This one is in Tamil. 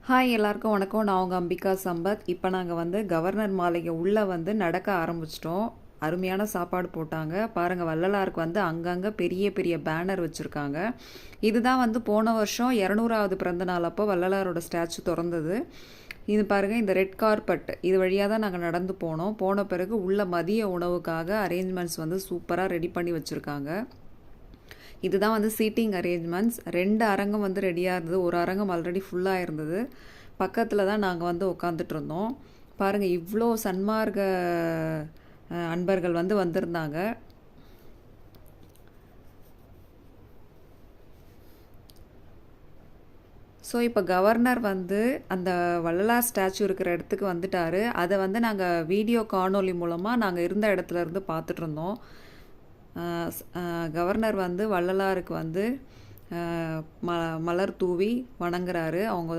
ஹாய் எல்லாருக்கும் வணக்கம். நான் உங்கள் அம்பிகா சம்பத். இப்போ நாங்கள் வந்து கவர்னர் மாளிகை உள்ளே வந்து நடக்க ஆரம்பிச்சிட்டோம். அருமையான சாப்பாடு போட்டாங்க பாருங்கள். வள்ளலாருக்கு வந்து அங்கங்கே பெரிய பெரிய பேனர் வச்சுருக்காங்க. இதுதான் வந்து போன வருஷம் 200வது பிறந்த நாள் அப்போ வள்ளலாரோட ஸ்டாச்சு திறந்தது. இது பாருங்கள், இந்த ரெட் கார்பெட் இது வழியாக தான் நாங்கள் நடந்து போனோம். போன பிறகு உள்ள மதிய உணவுக்காக அரேஞ்ச்மெண்ட்ஸ் வந்து சூப்பராக ரெடி பண்ணி வச்சுருக்காங்க. இதுதான் வந்து சீட்டிங் அரேஞ்ச்மெண்ட்ஸ். 2 அரங்கம் வந்து ரெடியாக இருந்தது. ஒரு அரங்கம் ஆல்ரெடி ஃபுல்லாக இருந்தது. பக்கத்தில் தான் நாங்கள் வந்து உட்காந்துட்டு இருந்தோம். பாருங்கள், இவ்வளோ சன்மார்க்க அன்பர்கள் வந்து வந்திருந்தாங்க. ஸோ இப்போ கவர்னர் வந்து அந்த வள்ளலார் ஸ்டாச்சு இருக்கிற இடத்துக்கு வந்துட்டார். அதை வந்து நாங்கள் வீடியோ காணொலி மூலமாக நாங்கள் இருந்த இடத்துல இருந்து பார்த்துட்டு இருந்தோம். கவர்னர் வந்து வள்ளலாருக்கு வந்து மலர் தூவி வணங்குறாரு. அவங்க